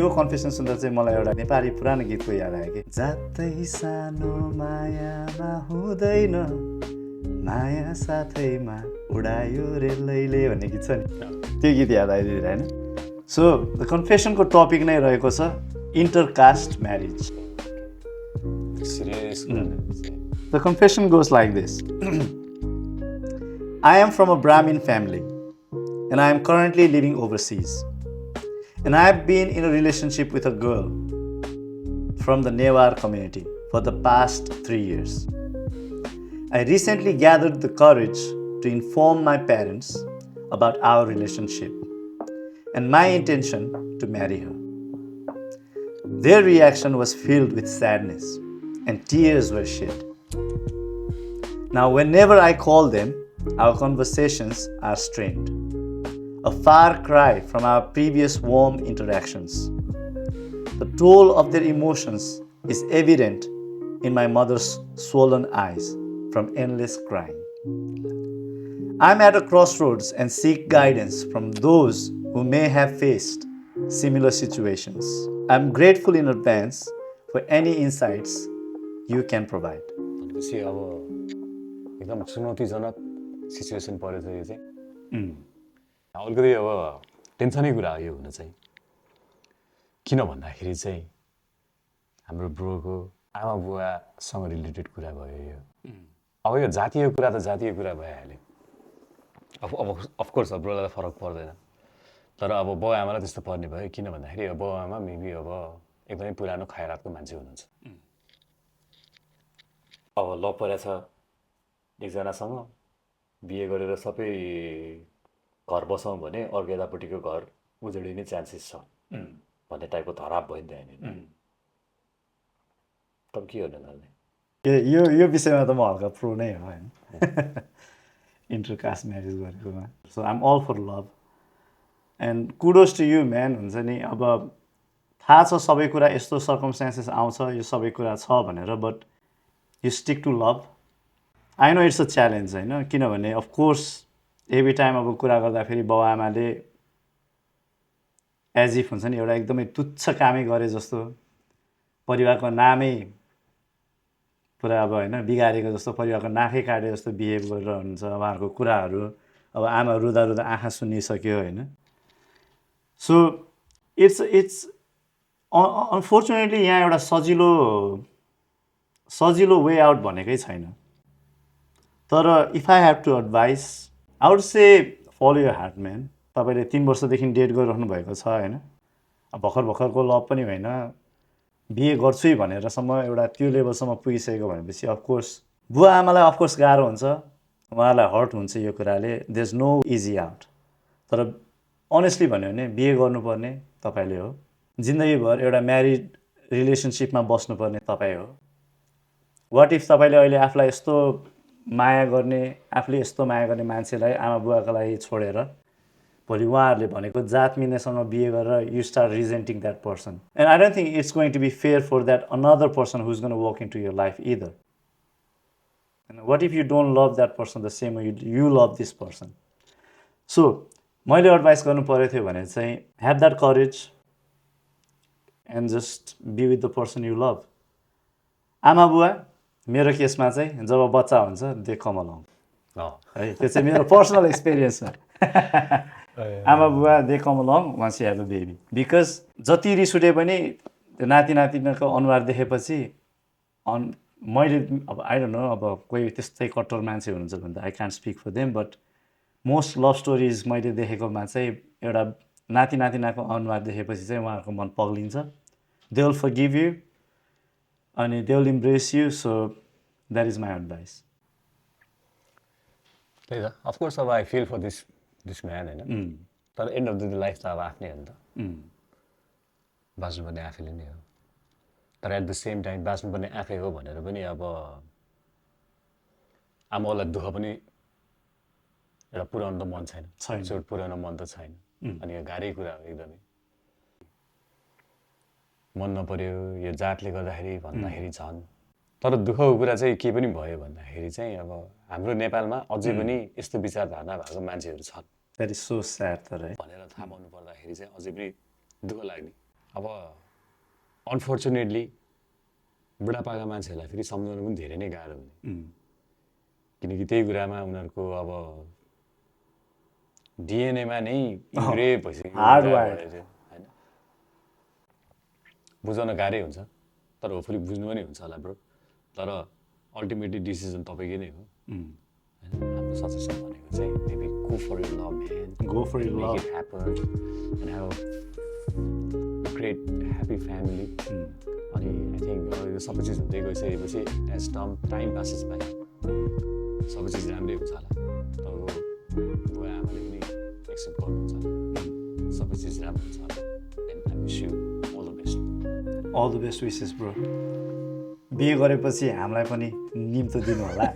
यो कन्फेसन सुन्दा चाहिँ मलाई एउटा नेपाली पुरानो गीतको याद आयो कि जातै सानो मायामा हुँदैन माया साथैमा उडायो रेलैले भन्ने गीत छ नि त्यो गीत याद आइदियो होइन सो द कन्फेसनको टपिक नै रहेको छ intercaste marriage Serious. The confession goes like this. I am from a Brahmin family and I am currently living overseas. And I have been in a relationship with a girl from the Newar community for the past 3 years. I recently gathered the courage to inform my parents about our relationship and my intention to marry her. Their reaction was filled with sadness and tears were shed. Now, whenever I call them, our conversations are strained, a far cry from our previous warm interactions. The toll of their emotions is evident in my mother's swollen eyes from endless crying. I'm at a crossroads and seek guidance from those who may have faced similar situations. I'm grateful in advance for any insights you can provide. भनेपछि अब एकदम चुनौतीजनक situation परेछ यो चाहिँ अलिकति अब टेन्सनै कुरा हो यो हुन चाहिँ किन भन्दाखेरि चाहिँ हाम्रो ब्रोको आमा बुवासँग रिलेटेड कुरा भयो यो अब यो जातीय कुरा त जातीय कुरा भइहाल्यो अब अफकोर्स अब ब्रोलाई त फरक पर्दैन तर अब बाउ आमालाई त्यस्तो पर्ने भयो किन भन्दाखेरि अब बाउ आमा मेबी अब एकदमै पुरानो खयालातको मान्छे हुनुहुन्छ अब लभ परेछ एकजनासँग बिहे गरेर सबै घर बसाउँ भने अर्को यतापट्टिको घर उजडिने चान्सेस छ भन्ने टाइपको धराप भयो नि त यहाँनिर तब के गर्नु थाल्ने यो विषयमा त म हल्का प्रो नै हो होइन इन्टरकास्ट म्यारेज गरेकोमा so I am all for love and kudos to you man हुन्छ नि अब थाहा छ सबै कुरा यस्तो सर्कमस्टान्सेस आउँछ यो सबै कुरा छ भनेर but you stick to love I know it's a challenge होइन किनभने अफकोर्स एभ्री टाइम अब कुरा गर्दाखेरि बाउ आमाले एज इफ हुन्छ नि एउटा एकदमै तुच्छ कामै गरे जस्तो परिवारको नामै पुरा अब होइन बिगारेको जस्तो परिवारको नाकै काटे जस्तो बिहेभ गरेर हुन्छ उहाँहरूको कुराहरू अब आमा रुँदा रुँदा आँखा सुनिसक्यो होइन सो इट्स अनफोर्चुनेटली यहाँ एउटा सजिलो वे आउट भनेकै छैन तर if I have to advise I would say follow your heart man तपाईँले 3 वर्षदेखि डेट गरिराख्नु भएको छ होइन भर्खरको लभ पनि होइन बिहे गर्छु है भनेरसम्म एउटा त्यो लेभलसम्म पुगिसकेको भनेपछि अफकोर्स बुवा आमालाई अफकोर्स गाह्रो हुन्छ उहाँलाई हर्ट हुन्छ यो कुराले there is no easy out तर अनेस्टली भन्यो भने बिहे गर्नुपर्ने तपाईँले हो जिन्दगीभर एउटा म्यारिड रिलेसनसिपमा बस्नुपर्ने तपाईँ हो वाट इफ तपाईँले अहिले आफूलाई यस्तो माया गर्ने आफूले यस्तो माया गर्ने मान्छेलाई आमा बुवाको लागि छोडेर भोलि उहाँहरूले भनेको जात मिल्नेसँग बिहे गरेर you start rejecting that person and I don't think it's going to be fair for that another person who is going to walk into your life either what if you don't love that person the same you love this person so मैले advice गर्नु परेको थियो भने चाहिँ have that courage and just be with the person you love आमा बुवा मेरो केसमा चाहिँ जब बच्चा हुन्छ दे कम अलङ है त्यो चाहिँ मेरो पर्सनल एक्सपिरियन्स हो आमा बुवा they come along once you have a baby because जति रिस उठे पनि नाति नातिनीको अनुहार देखेपछि मैले अब आई डोन्ट नो अब कोही त्यस्तै कट्टर मान्छे हुनुहुन्छ भने त I can't speak for them but most love stories मैले देखेकोमा चाहिँ एउटा नाति नातिनाको अनुहार देखेपछि चाहिँ उहाँहरूको मन पग्लिन्छ दे विल फरगिभ यु अनि they will embrace you so that is my advice त्यही त अफकोर्स अब I feel for this man होइन तर एन्ड अफ द लाइफ त अब आफ्नै हो नि त बाँच्नुपर्ने आफैले नै हो तर एट द सेम टाइम बाँच्नुपर्ने आफै हो भनेर पनि अब आमालाई दुःख पनि एउटा पुऱ्याउनु त मन छैन चोट पुऱ्याउन मन त छैन अनि यो गाह्रै कुरा हो एकदमै मन नपर्यो यो जातले गर्दाखेरि भन्दाखेरि झन् तर दुःखको कुरा चाहिँ के पनि भयो भन्दाखेरि चाहिँ अब हाम्रो नेपालमा अझै पनि यस्तो विचारधारणा भएको मान्छेहरू छन् द्याट इज सो स्याड तर भनेर थाहा पाउनु पर्दाखेरि चाहिँ अझै पनि दुःख लाग्ने अब अनफर्चुनेटली बुढापाका मान्छेहरूलाई फेरि सम्झाउनु पनि धेरै नै गाह्रो हुने, किनकि त्यही कुरामा उनीहरूको अब डिएनएमा नै इन्ग्रेभ भइसक्यो होइन। बुझाउन गाह्रै हुन्छ, तर होपफुली बुझ्नु पनि हुन्छ होला ब्रो। तर अल्टिमेटली डिसिजन तपाईँकै नै हो होइन। हाम्रो सजेसन भनेको चाहिँ maybe go for your love man, Go for your make love. It happen and have a great happy family. अनि आई थिङ्क यो सबै चिज हुँदै गइसकेपछि एज टाइम पासेस बाई सबै चिज राम्रै हुन्छ होला। तपाईँको बुवा आमाले पनि एक्सेप्ट गर्नुहुन्छ होला, सबै चिज राम्रो हुन्छ होला। And I wish you all the best. All the best wishes bro. बिहे गरेपछि हामीलाई पनि निम्तो दिनु होला।